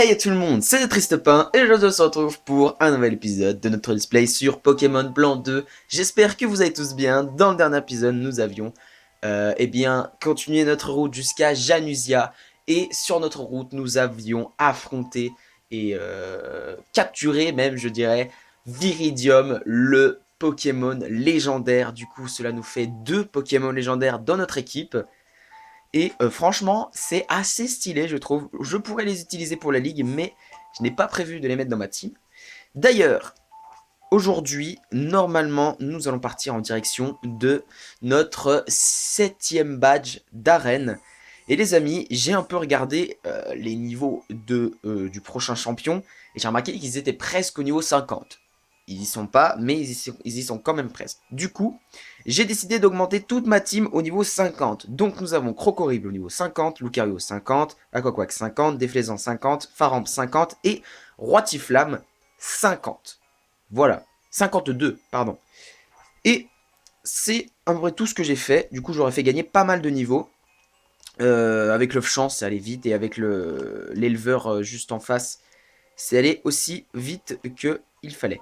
Hey tout le monde, c'est Tristepin et je se retrouve pour un nouvel épisode de notre display sur Pokémon Blanc 2. J'espère que vous allez tous bien. Dans le dernier épisode, nous avions continué notre route jusqu'à Janusia. Et sur notre route, nous avions affronté et capturé même, je dirais, Viridium, le Pokémon légendaire. Du coup, cela nous fait 2 Pokémon légendaires dans notre équipe. Et franchement, c'est assez stylé, je trouve. Je pourrais les utiliser pour la ligue, mais je n'ai pas prévu de les mettre dans ma team. D'ailleurs, aujourd'hui, normalement, nous allons partir en direction de notre 7ème badge d'arène. Et les amis, j'ai un peu regardé les niveaux du prochain champion, et j'ai remarqué qu'ils étaient presque au niveau 50. Ils y sont pas, mais ils y sont quand même presque. Du coup, j'ai décidé d'augmenter toute ma team au niveau 50. Donc nous avons Crocorible au niveau 50, Lucario 50, Aquaquack 50, Déflaisant 50, Faramp 50 et Roitiflamme 50. Voilà, 52, pardon. Et c'est à peu près tout ce que j'ai fait. Du coup, j'aurais fait gagner pas mal de niveaux. Avec le chance, c'est allé vite. Et avec l'éleveur juste en face, c'est allé aussi vite qu'il fallait.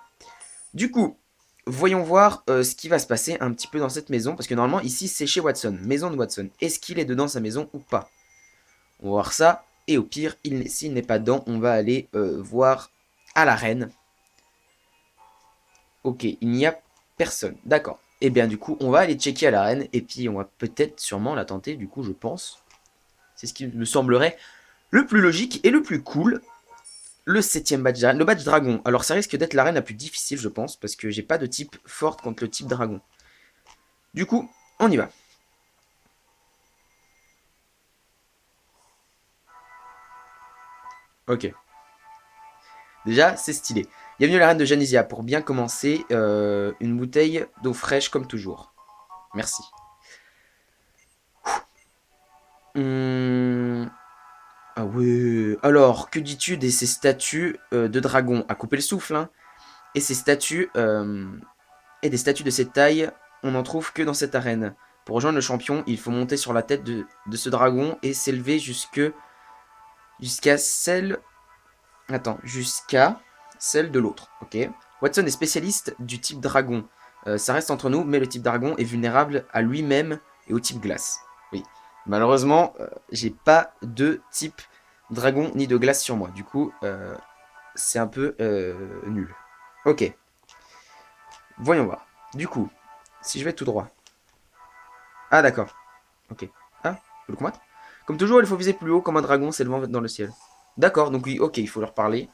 Du coup, voyons voir ce qui va se passer un petit peu dans cette maison. Parce que normalement, ici, c'est chez Watson. Maison de Watson. Est-ce qu'il est dedans sa maison ou pas? On va voir ça. Et au pire, s'il n'est pas dedans, on va aller voir à l'arène. Ok, il n'y a personne. D'accord. Et bien du coup, on va aller checker à l'arène. Et puis, on va peut-être sûrement la tenter. Du coup, je pense. C'est ce qui me semblerait le plus logique et le plus cool. Le 7ème badge d'arène. Le badge dragon. Alors, ça risque d'être l'arène la plus difficile, je pense. Parce que j'ai pas de type forte contre le type dragon. Du coup, on y va. Ok. Déjà, c'est stylé. Bienvenue à l'arène de Janisia. Pour bien commencer, une bouteille d'eau fraîche comme toujours. Merci. Ah ouais. Alors, que dis-tu de ces statues de dragons? À couper le souffle, hein. Et ces statues, et des statues de cette taille, on n'en trouve que dans cette arène. Pour rejoindre le champion, il faut monter sur la tête de ce dragon et s'élever jusqu'à celle... Attends, jusqu'à celle de l'autre, ok. Watson est spécialiste du type dragon. Ça reste entre nous, mais le type dragon est vulnérable à lui-même et au type glace. Oui. Malheureusement, j'ai pas de type dragon ni de glace sur moi. Du coup, c'est un peu nul. Ok. Voyons voir. Du coup, si je vais tout droit. Ah, d'accord. Ok. Ah, je peux le combattre. Comme toujours, il faut viser plus haut comme un dragon s'élevant dans le ciel. D'accord, donc oui, ok, il faut leur parler.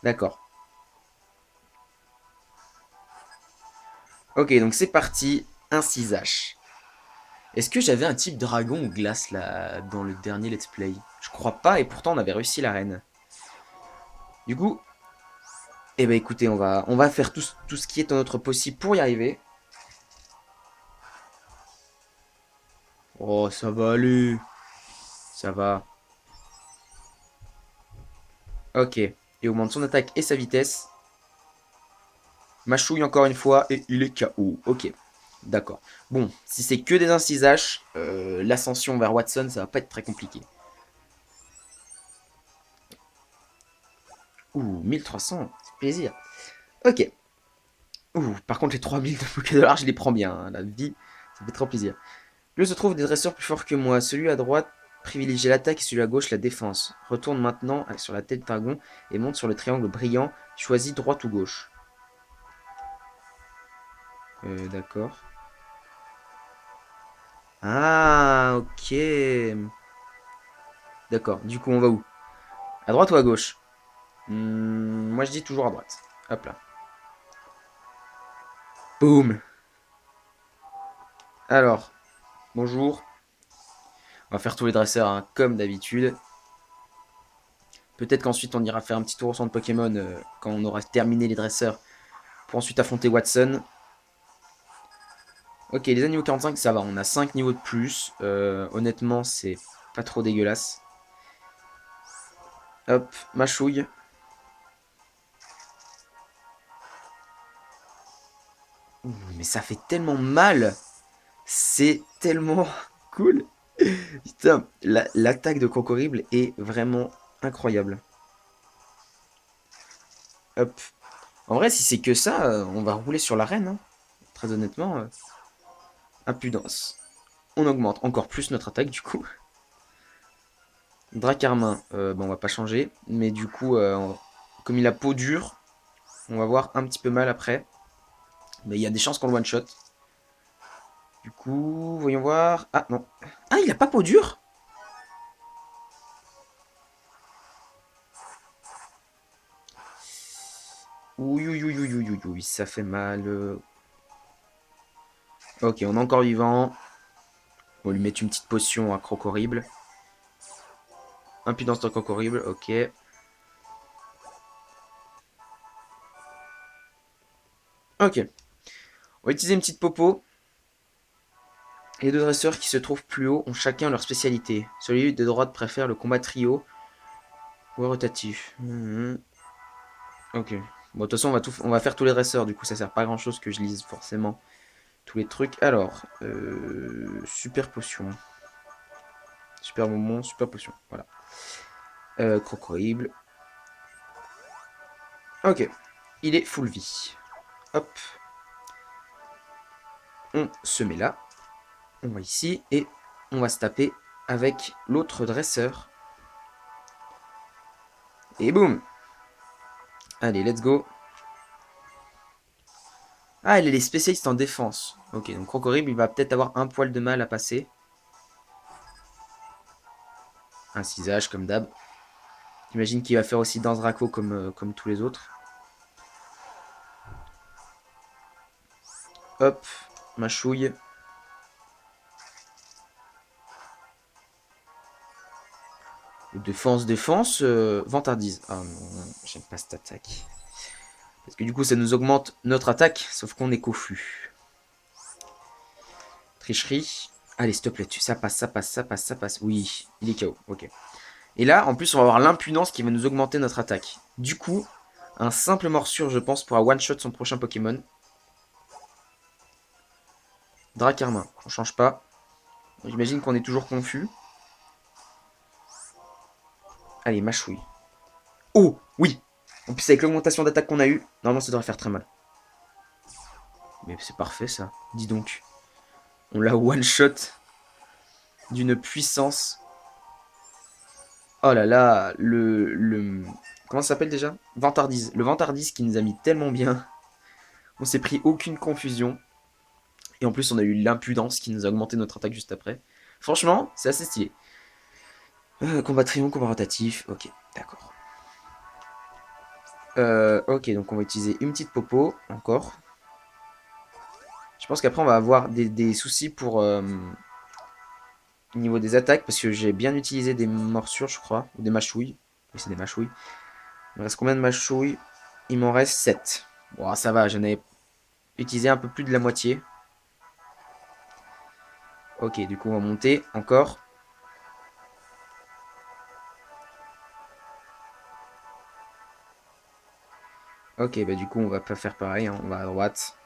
D'accord. Ok, donc c'est parti. Un 6H. Est-ce que j'avais un type dragon ou glace là dans le dernier let's play? Je crois pas, et pourtant on avait réussi l'arène. Du coup, eh ben écoutez, on va faire tout ce qui est en notre possible pour y arriver. Oh, ça va aller. Ça va. Ok. Et augmente son attaque et sa vitesse. Machouille encore une fois et il est KO. Ok. D'accord. Bon, si c'est que des 1-6H, l'ascension vers Watson, ça va pas être très compliqué. Ouh, 1300, c'est plaisir. Ok. Ouh, par contre, les 3000 de Pokédollars, je les prends bien. Hein. La vie, ça fait trop plaisir. Là se trouve des dresseurs plus forts que moi. Celui à droite privilégie l'attaque et celui à gauche la défense. Retourne maintenant sur la tête dragon et monte sur le triangle brillant. Choisis droite ou gauche. D'accord. Ah, ok. D'accord. Du coup, on va où? À droite ou à gauche? Moi, je dis toujours à droite. Hop là. Boum. Alors, bonjour. On va faire tous les dresseurs, hein, comme d'habitude. Peut-être qu'ensuite, on ira faire un petit tour au centre Pokémon quand on aura terminé les dresseurs. Pour ensuite affronter Watson. Ok, les animaux 45, ça va. On a 5 niveaux de plus. Honnêtement, c'est pas trop dégueulasse. Hop, mâchouille. Ouh, mais ça fait tellement mal. C'est tellement cool. Putain, l'attaque de Crocorible est vraiment incroyable. Hop. En vrai, si c'est que ça, on va rouler sur l'arène. Hein. Très honnêtement, impudence. On augmente encore plus notre attaque du coup. Dracarmin, bon, on va pas changer. Mais du coup, comme il a peau dure, on va avoir un petit peu mal après. Mais il y a des chances qu'on le one-shot. Du coup, voyons voir. Ah non. Ah, il a pas peau dure. Oui, oui, oui, oui, oui, oui, oui, ça fait mal. Ok, on est encore vivant. On va lui mettre une petite potion à croc horrible. Impudence de croc horrible, ok. Ok. On va utiliser une petite popo. Les deux dresseurs qui se trouvent plus haut ont chacun leur spécialité. Celui de droite préfère le combat trio ou rotatif. Ok. Bon, de toute façon, on va faire tous les dresseurs, du coup, ça sert pas à grand chose que je lise forcément tous les trucs. Alors, super potion. Super moment, super potion. Voilà. Croc horrible. Ok. Il est full vie. Hop. On se met là. On va ici. Et on va se taper avec l'autre dresseur. Et boum. Allez, let's go. Ah, elle est spécialiste en défense. Ok, donc Croc horrible, il va peut-être avoir un poil de mal à passer. Un cisage, comme d'hab. J'imagine qu'il va faire aussi Danse Draco comme tous les autres. Hop, mâchouille. Défense, défense, vantardise. Ah non, j'aime pas cette attaque. Parce que du coup, ça nous augmente notre attaque, sauf qu'on est confus. Tricherie. Allez, s'il te plaît, ça passe, ça passe, ça passe, ça passe. Oui, il est KO, ok. Et là, en plus, on va avoir l'impudence qui va nous augmenter notre attaque. Du coup, un simple morsure, je pense, pourra one-shot son prochain Pokémon. Dracarmin, on change pas. J'imagine qu'on est toujours confus. Allez, mâchouille. Oh, oui. En plus, avec l'augmentation d'attaque qu'on a eu, normalement, ça devrait faire très mal. Mais c'est parfait, ça. Dis donc. On l'a one-shot d'une puissance. Oh là là, comment ça s'appelle déjà? Vantardise. Le Vantardise qui nous a mis tellement bien. On s'est pris aucune confusion. Et en plus, on a eu l'impudence qui nous a augmenté notre attaque juste après. Franchement, c'est assez stylé. Combat triomphe, combat rotatif. Ok, d'accord. Ok, donc on va utiliser une petite popo, encore. Je pense qu'après, on va avoir des soucis pour... au niveau des attaques, parce que j'ai bien utilisé des morsures, je crois. Ou des mâchouilles. Oui, c'est des mâchouilles. Il me reste combien de mâchouilles? Il m'en reste 7. Bon, ça va, j'en ai utilisé un peu plus de la moitié. Ok, du coup, on va monter encore. Ok, bah du coup, on va pas faire pareil, hein. On va à droite.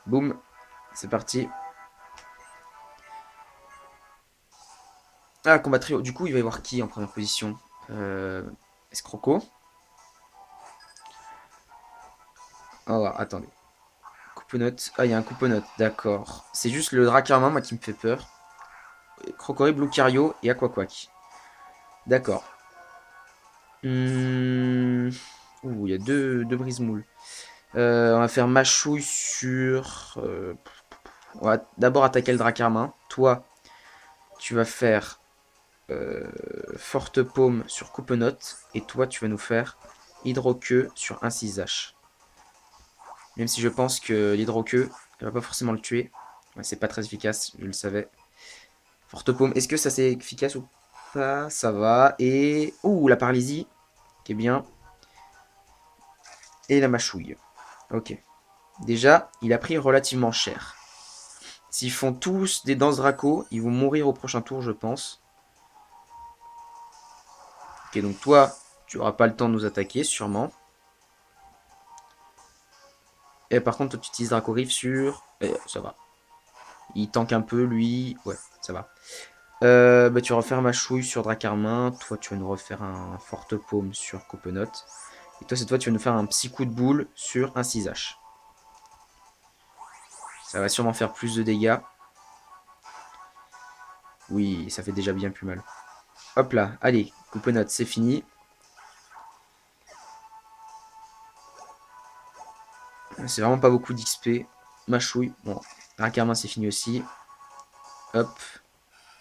Boum, c'est parti. Ah, combat trio. Du coup, il va y avoir qui en première position? Escroco. Oh, attendez. Couponote. Ah, il y a un couponote, d'accord. C'est juste le Dracarmin, moi, qui me fait peur. Crocori, Lucario et Aquaquack. D'accord. Ouh, il y a deux brise-moules. On va faire mâchouille sur... on va d'abord attaquer le Dracarmin. Toi, tu vas faire forte paume sur Coupe-Note. Et toi, tu vas nous faire hydroqueue sur Incisage. Même si je pense que l'hydroqueue, elle va pas forcément le tuer. Ouais, c'est pas très efficace, je le savais. Forte paume, est-ce que ça c'est efficace ou pas? Ça va. Et... ouh, la paralysie, qui est bien. Et la mâchouille. Ok. Déjà, il a pris relativement cher. S'ils font tous des danses Draco, ils vont mourir au prochain tour, je pense. Ok, donc toi, tu auras pas le temps de nous attaquer, sûrement. Et par contre, toi, tu utilises Draco Riff sur... ça va. Il tank un peu, lui. Ouais, ça va. Bah, tu vas refaire Machouille sur Dracarmin. Toi, tu vas nous refaire un Forte Paume sur Copenote. Et toi, cette fois, tu vas nous faire un petit coup de boule sur un 6H. Ça va sûrement faire plus de dégâts. Oui, ça fait déjà bien plus mal. Hop là, allez, Copenote, c'est fini. C'est vraiment pas beaucoup d'XP. Machouille, bon, Dracarmin, c'est fini aussi. Hop,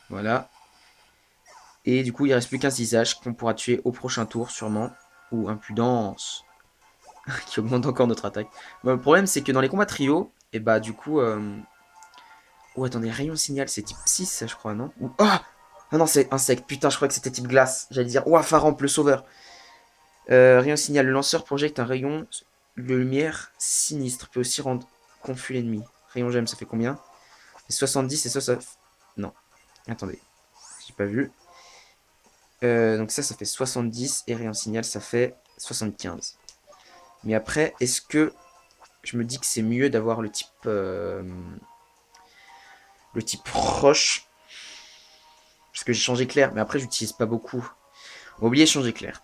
voilà. Et du coup, il reste plus qu'un 6H qu'on pourra tuer au prochain tour, sûrement. Ou Impudence, qui augmente encore notre attaque. Bon, le problème, c'est que dans les combats trio, et bah du coup... Oh, attendez, rayon signal, c'est type 6, je crois, non? Ou... Ah non, c'est insecte. Putain, je croyais que c'était type glace. J'allais dire, ouah, Faramp, le sauveur. Rayon signal, le lanceur projette un rayon de lumière sinistre. Peut aussi rendre confus l'ennemi. Rayon gemme, ça fait combien? 70 et ça... Non, attendez, j'ai pas vu. Donc ça fait 70 et rayon signal, ça fait 75. Mais après, est-ce que je me dis que c'est mieux d'avoir le type roche? Parce que j'ai changé clair, mais après j'utilise pas beaucoup. On va oublier changer clair.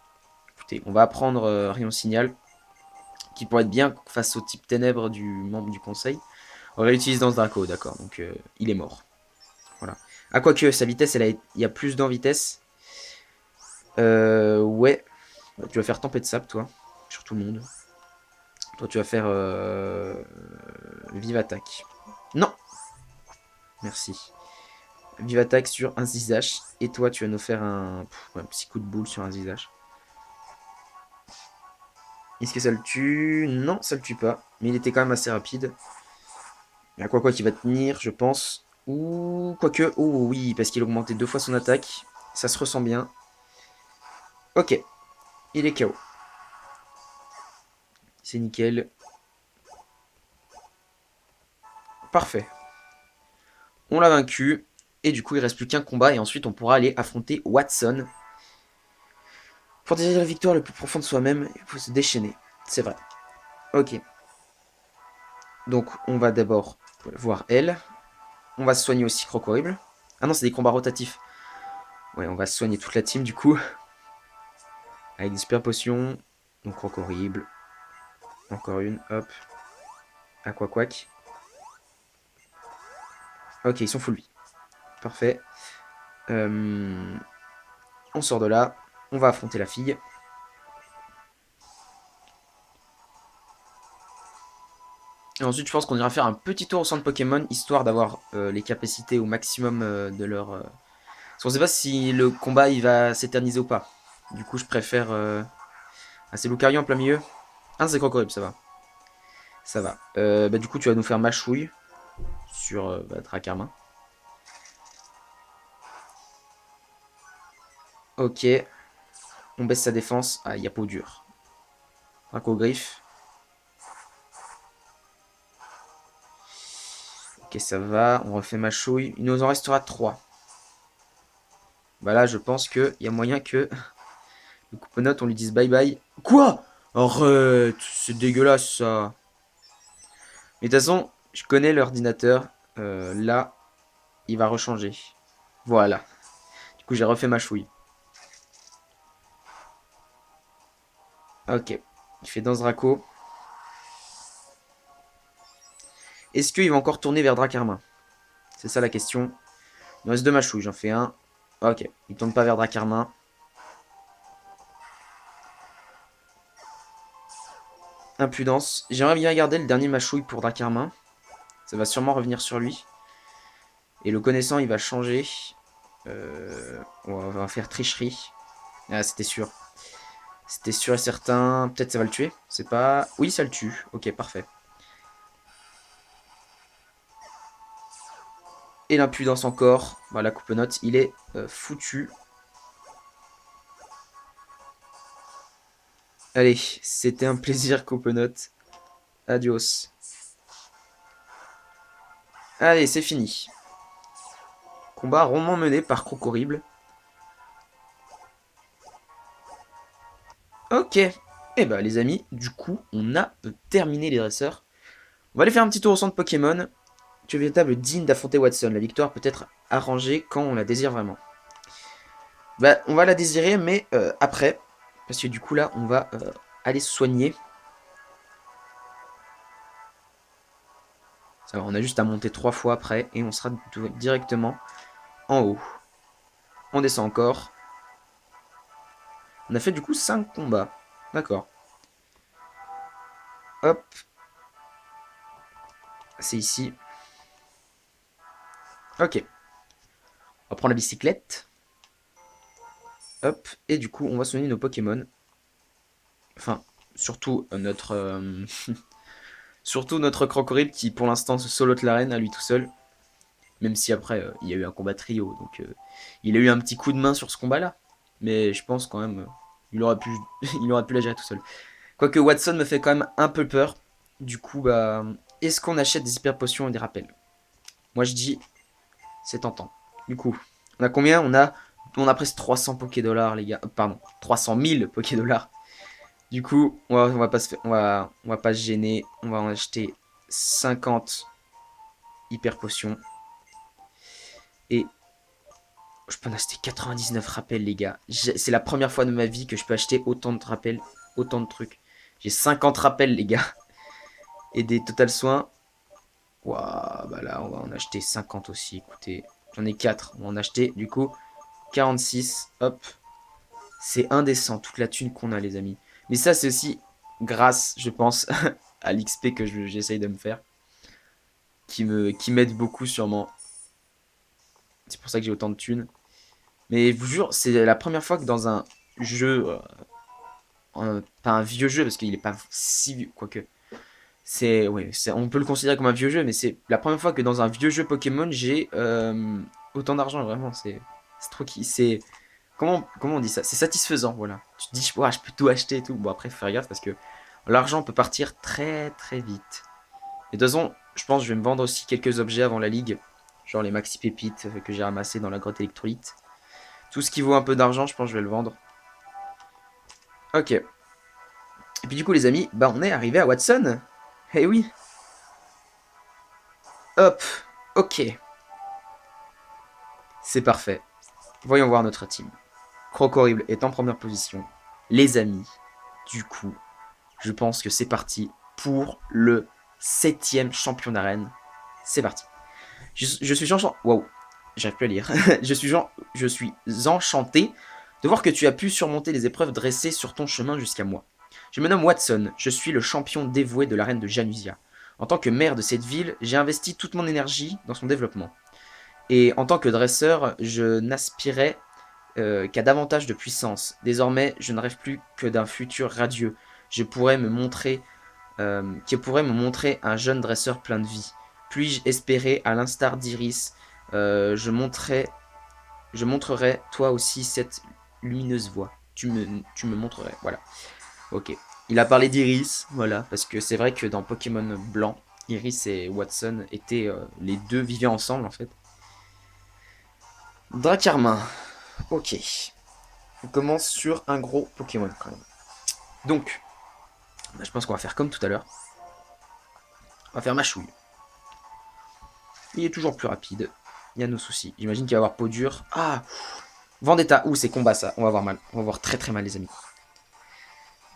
Écoutez, on va apprendre rayon signal, qui pourrait être bien face au type ténèbres du membre du conseil. On va l'utiliser dans ce Draco, d'accord, donc il est mort. Voilà. Ah, quoique, sa vitesse, il y a plus d'en vitesse. Ouais. Bah, tu vas faire tempête de sable, toi, sur tout le monde. Toi, tu vas faire vive attaque. Non. Merci. Vive attaque sur un 6H. Et toi, tu vas nous faire un petit coup de boule sur un 6H. Est-ce que ça le tue? Non, ça le tue pas. Mais il était quand même assez rapide. Il y a quoi qui va tenir, je pense. Ou quoique. Oh oui, parce qu'il a augmenté 2 fois son attaque. Ça se ressent bien. Ok. Il est KO. C'est nickel. Parfait. On l'a vaincu. Et du coup, il reste plus qu'un combat. Et ensuite, on pourra aller affronter Watson. Pour désirer la victoire le plus profond de soi-même, il faut se déchaîner. C'est vrai. Ok. Donc, on va d'abord voir elle. On va se soigner aussi, Croc Horrible. Ah non, c'est des combats rotatifs. Ouais, on va soigner toute la team, du coup. Avec des super potions. Donc, Croc Horrible. Encore une, hop. Aqua Quack. Ok, ils sont full vie. Parfait. On sort de là. On va affronter la fille. Et ensuite, je pense qu'on ira faire un petit tour au centre Pokémon, histoire d'avoir les capacités au maximum de leur... Parce qu'on sait pas si le combat il va s'éterniser ou pas. Du coup, je préfère... Ah, c'est Lucario en plein milieu. Ah, c'est Crocodile, ça va. Ça va. Bah, du coup, tu vas nous faire Machouille sur Dracarmin. Ok. On baisse sa défense. Ah, il y a peau dure. Dracogriffe. Ok, ça va. On refait Machouille. Il nous en restera 3. Bah là, je pense qu'il y a moyen que le Couponote, on lui dise bye bye. Quoi? Arrête, c'est dégueulasse ça. Mais de toute façon, je connais l'ordinateur. Là, il va rechanger. Voilà. Du coup, j'ai refait ma chouille. Ok. Il fait Danse Draco. Est-ce qu'il va encore tourner vers Dracarmin? C'est ça la question. Il me reste 2 machouilles, j'en fais un. Ok. Il tourne pas vers Dracarmin. Impudence. J'aimerais bien garder le dernier machouille pour Dracarmin. Ça va sûrement revenir sur lui. Et le connaissant, il va changer. On va faire tricherie. Ah, c'était sûr. C'était sûr et certain. Peut-être ça va le tuer. C'est pas... Oui, ça le tue. Ok, parfait. Et l'impudence encore. Bah, la coupe-note, il est foutu. Allez, c'était un plaisir, coupe-note. Adios. Allez, c'est fini. Combat rondement mené par Croc Horrible. Ok. Et bah les amis, du coup, on a terminé les dresseurs. On va aller faire un petit tour au centre Pokémon. Tu es véritable digne d'affronter Watson. La victoire peut être arranger quand on la désire vraiment. Bah, on va la désirer, mais après. Parce que du coup, là, on va aller se soigner. Ça va, on a juste à monter 3 fois après. Et on sera directement en haut. On descend encore. On a fait du coup 5 combats. D'accord. Hop. C'est ici. Ok. On va prendre la bicyclette. Hop. Et du coup, on va soigner nos Pokémon. Enfin, surtout notre... surtout notre Crocodile qui pour l'instant se solote l'arène à lui tout seul. Même si après, il y a eu un combat trio. Donc, il a eu un petit coup de main sur ce combat-là. Mais je pense quand même, il aurait pu, il aurait pu la gérer tout seul. Quoique Watson me fait quand même un peu peur. Du coup, bah, est-ce qu'on achète des hyper potions et des rappels? Moi, je dis, c'est tentant. Du coup, on a combien? On a presque 300 Poké dollars, les gars. Pardon, 300 000 Poké dollars. Du coup, on va pas se faire, on va pas se gêner. On va en acheter 50 hyper potions. Et je peux en acheter 99 rappels, les gars. C'est la première fois de ma vie que je peux acheter autant de rappels, autant de trucs. J'ai 50 rappels, les gars. Et des total soins. Waouh, bah là, on va en acheter 50 aussi. Écoutez, j'en ai 4. On va en acheter, du coup, 46. Hop. C'est indécent, toute la thune qu'on a, les amis. Mais ça, c'est aussi grâce, je pense, à l'XP que j'essaye de me faire. Qui m'aide beaucoup, sûrement. C'est pour ça que j'ai autant de thunes. Mais je vous jure, c'est la première fois que dans un jeu, pas un vieux jeu, parce qu'il est pas si vieux, quoique. Ouais, on peut le considérer comme un vieux jeu, mais c'est la première fois que dans un vieux jeu Pokémon, j'ai autant d'argent, vraiment. C'est trop qui. Comment on dit ça? C'est satisfaisant, voilà. Tu te dis, ouais, je peux tout acheter et tout. Bon, après, faut faire gaffe parce que l'argent peut partir très très vite. Et de toute façon, je pense que je vais me vendre aussi quelques objets avant la ligue. Genre les maxi pépites que j'ai ramassées dans la grotte électrolyte. Tout ce qui vaut un peu d'argent, je pense que je vais le vendre. Ok. Et puis du coup, les amis, bah on est arrivé à Watson. Eh oui. Hop. Ok. C'est parfait. Voyons voir notre team. Crocorible est en première position. Les amis, du coup, je pense que c'est parti pour le 7ème champion d'arène. C'est parti. Je suis enchanté. Waouh, j'arrive plus à lire. je suis enchanté de voir que tu as pu surmonter les épreuves dressées sur ton chemin jusqu'à moi. Je me nomme Watson, je suis le champion dévoué de l'arène de Janusia. En tant que maire de cette ville, j'ai investi toute mon énergie dans son développement. Et en tant que dresseur, je n'aspirais qu'à davantage de puissance. Désormais, je ne rêve plus que d'un futur radieux. Je pourrais me montrer, qui pourrait me montrer un jeune dresseur plein de vie. Puis-je espérer, à l'instar d'Iris, je montrerai toi aussi cette lumineuse voie. Tu me montrerais, voilà. Ok. Il a parlé d'Iris, voilà, parce que c'est vrai que dans Pokémon Blanc, Iris et Watson étaient les deux vivaient ensemble en fait. Dracarmin. Ok. On commence sur un gros Pokémon quand même. Donc, bah, je pense qu'on va faire comme tout à l'heure. On va faire Machouille. Il est toujours plus rapide. Il y a nos soucis. J'imagine qu'il va y avoir peau dure. Ah, Vendetta. Ouh, c'est combat ça. On va avoir mal. On va avoir très très mal, les amis.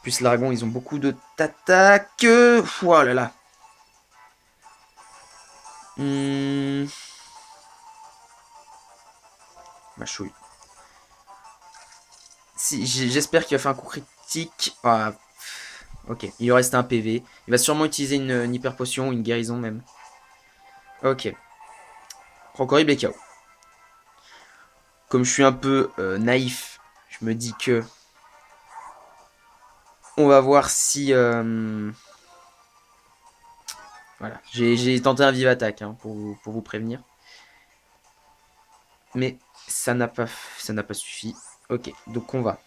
Plus l'Aragon, ils ont beaucoup de t'attaques. Oh là là. Machouille. Si, j'espère qu'il va faire un coup critique. Ah, ok, il lui reste un PV. Il va sûrement utiliser une hyper potion ou une guérison même. Ok. Crocorible et KO. Comme je suis un peu naïf, je me dis que on va voir si voilà, j'ai tenté un vive attaque hein, pour vous prévenir, mais ça n'a pas suffi. Ok, donc on va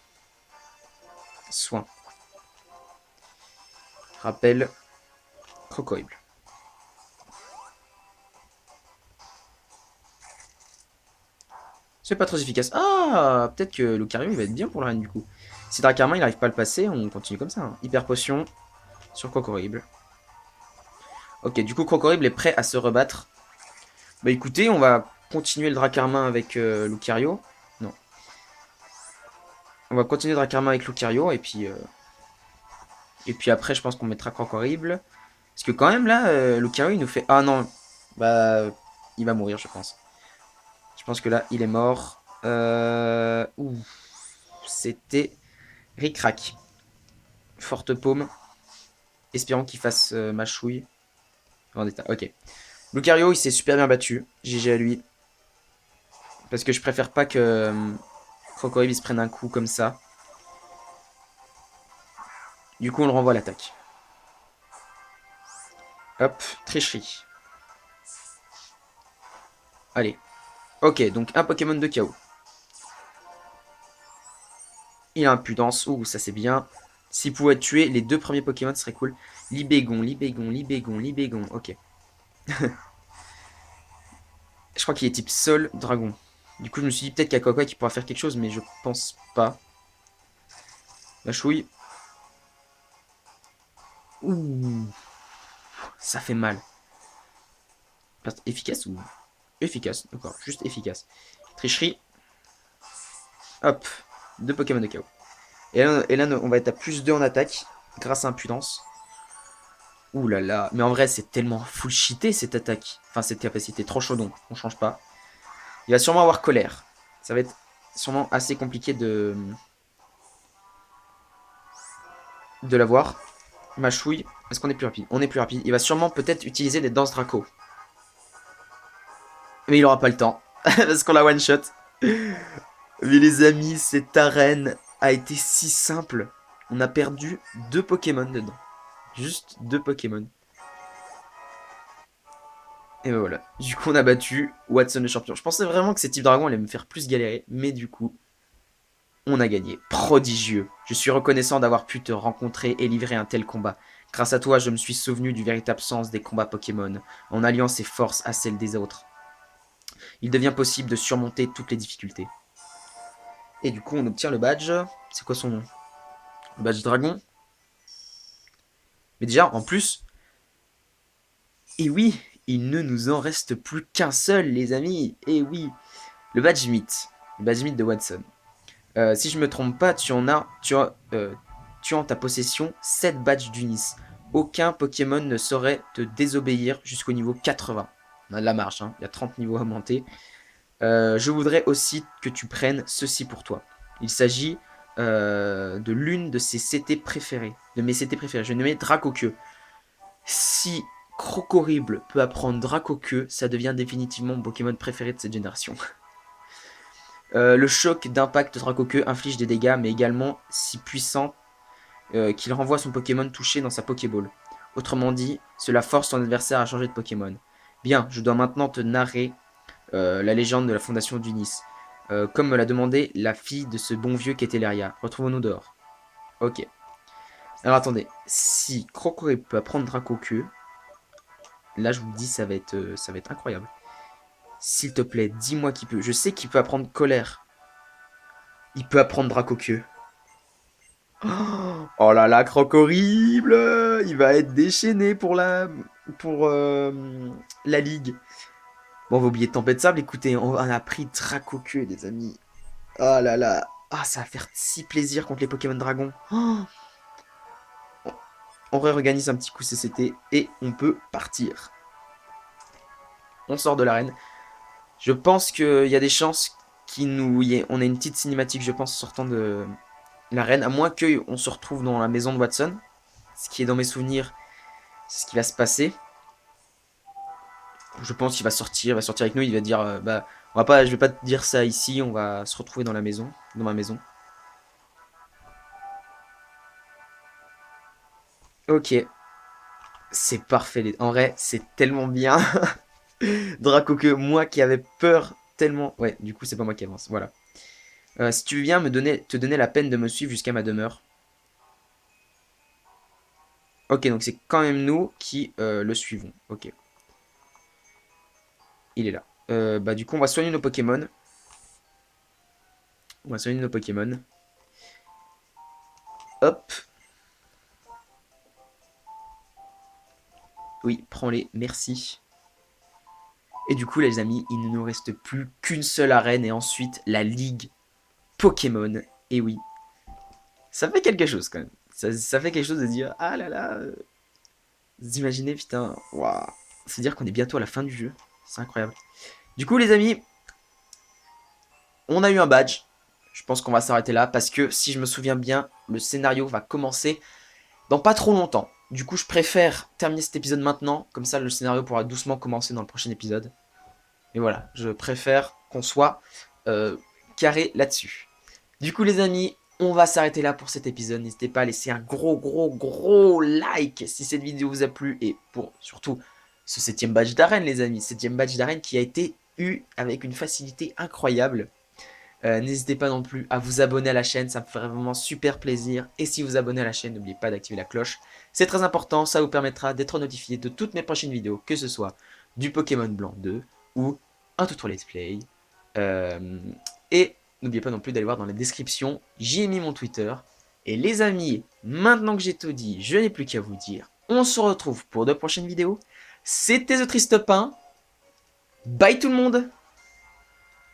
soin, rappel, Crocoïble. C'est pas très efficace. Ah, peut-être que Lucario il va être bien pour la reine du coup. Si Dracarmin il arrive pas à le passer, on continue comme ça. Hein. Hyper potion sur Crocorible. Ok, du coup Crocorible est prêt à se rebattre. Bah écoutez, on va continuer le Dracarmin avec Lucario. Non. On va continuer le Dracarmin avec Lucario et puis après je pense qu'on mettra Crocorible. Parce que quand même là, Lucario il nous fait... Ah non, bah il va mourir je pense. Je pense que là il est mort. Ouh, c'était Ric-Rac. Forte paume. Espérons qu'il fasse mâchouille. Vendetta, ok. Lucario il s'est super bien battu. GG à lui. Parce que je préfère pas que Crocoribe il se prenne un coup comme ça. Du coup on le renvoie à l'attaque. Hop, tricherie. Allez. Ok, donc un Pokémon de chaos. Il a impudence. Ouh, ça c'est bien. S'il pouvait tuer les deux premiers Pokémon, ce serait cool. Libégon, Libégon, Libégon, Libégon. Ok. Je crois qu'il est type Sol, Dragon. Du coup, je me suis dit peut-être qu'il y a Kokoi qui pourra faire quelque chose, mais je pense pas. La chouille. Ouh, ça fait mal. Efficace ou... Efficace, d'accord. Juste efficace. Tricherie. Hop. Deux Pokémon de chaos. Et là, on va être à plus 2 en attaque. Grâce à impudence. Ouh là là. Mais en vrai, c'est tellement full cheaté cette attaque. Enfin, cette capacité. Trop chaudon. On change pas. Il va sûrement avoir colère. Ça va être sûrement assez compliqué de l'avoir. Mâchouille. Est-ce qu'on est plus rapide? On est plus rapide. Il va sûrement peut-être utiliser des danses Draco. Mais il aura pas le temps. Parce qu'on la one shot. Mais les amis, cette arène a été si simple. On a perdu 2 Pokémon dedans. Juste 2 Pokémon. Et ben voilà. Du coup, on a battu Watson le champion. Je pensais vraiment que ces types dragons allaient me faire plus galérer. Mais du coup, on a gagné. Prodigieux. Je suis reconnaissant d'avoir pu te rencontrer et livrer un tel combat. Grâce à toi, je me suis souvenu du véritable sens des combats Pokémon, en alliant ses forces à celles des autres. Il devient possible de surmonter toutes les difficultés. Et du coup, on obtient le badge. C'est quoi son nom? Le badge dragon. Mais déjà, en plus, et oui, il ne nous en reste plus qu'un seul, les amis. Et oui, le badge mythe. Le badge mythe de Watson. Si je me trompe pas, tu as en ta possession 7 badges d'Unis. Aucun Pokémon ne saurait te désobéir jusqu'au niveau 80. On a de la marge, hein. Il y a 30 niveaux à monter. Je voudrais aussi que tu prennes ceci pour toi. Il s'agit de l'une de ses CT préférées. De mes CT préférés. Je vais nommer Dracoqueux. Si Crocorible peut apprendre Dracoqueux, ça devient définitivement mon Pokémon préféré de cette génération. Le choc d'impact de Dracoqueux inflige des dégâts, mais également si puissant qu'il renvoie son Pokémon touché dans sa Pokéball. Autrement dit, cela force ton adversaire à changer de Pokémon. Bien, je dois maintenant te narrer la légende de la fondation d'Unis. Comme me l'a demandé la fille de ce bon vieux qu'était Leria. Retrouvons-nous dehors. Ok. Alors attendez, si Crocorible peut apprendre Dracoqueux, là je vous dis ça va être incroyable. S'il te plaît, dis-moi qu'il peut. Je sais qu'il peut apprendre Colère. Il peut apprendre Dracoqueux. Oh là là, Crocorible! Il va être déchaîné pour la ligue. Bon, on va oublier de Tempête de Sable. Écoutez, on a pris Dracoqueux, les amis. Oh là là. Ah, ça va faire si plaisir contre les Pokémon Dragon. Oh, on réorganise un petit coup CCT et on peut partir. On sort de l'arène. Je pense qu'il y a des chances on ait une petite cinématique, je pense, sortant de l'arène. À moins qu'on se retrouve dans la maison de Watson. Ce qui est dans mes souvenirs, c'est ce qui va se passer. Je pense qu'il il va sortir avec nous, il va dire bah je vais pas te dire ça ici, on va se retrouver dans la maison, dans ma maison. Ok, c'est parfait. En vrai, c'est tellement bien. Draco que moi qui avais peur tellement. Ouais, du coup, c'est pas moi qui avance. Voilà. Si tu viens te donner la peine de me suivre jusqu'à ma demeure. Ok, donc c'est quand même nous qui le suivons. Ok, il est là. Bah du coup, on va soigner nos Pokémon. On va soigner nos Pokémon. Hop. Oui, prends-les. Merci. Et du coup, les amis, il ne nous reste plus qu'une seule arène et ensuite la Ligue Pokémon. Et oui, ça fait quelque chose quand même. Ça fait quelque chose de dire, ah là là, vous imaginez, putain, waouh. C'est dire qu'on est bientôt à la fin du jeu. C'est incroyable. Du coup, les amis, on a eu un badge. Je pense qu'on va s'arrêter là parce que si je me souviens bien, le scénario va commencer dans pas trop longtemps. Du coup, je préfère terminer cet épisode maintenant. Comme ça, le scénario pourra doucement commencer dans le prochain épisode. Et voilà, je préfère qu'on soit carré là-dessus. Du coup, les amis, on va s'arrêter là pour cet épisode. N'hésitez pas à laisser un gros like si cette vidéo vous a plu. Et pour surtout ce 7ème badge d'arène, les amis. 7ème badge d'arène qui a été eu avec une facilité incroyable. N'hésitez pas non plus à vous abonner à la chaîne, ça me ferait vraiment super plaisir. Et si vous abonnez à la chaîne, n'oubliez pas d'activer la cloche. C'est très important, ça vous permettra d'être notifié de toutes mes prochaines vidéos, que ce soit du Pokémon Blanc 2 ou un tuto let's play. Et n'oubliez pas non plus d'aller voir dans la description, j'y ai mis mon Twitter. Et les amis, maintenant que j'ai tout dit, je n'ai plus qu'à vous dire, on se retrouve pour de prochaines vidéos. C'était The Triste Pain. Bye tout le monde!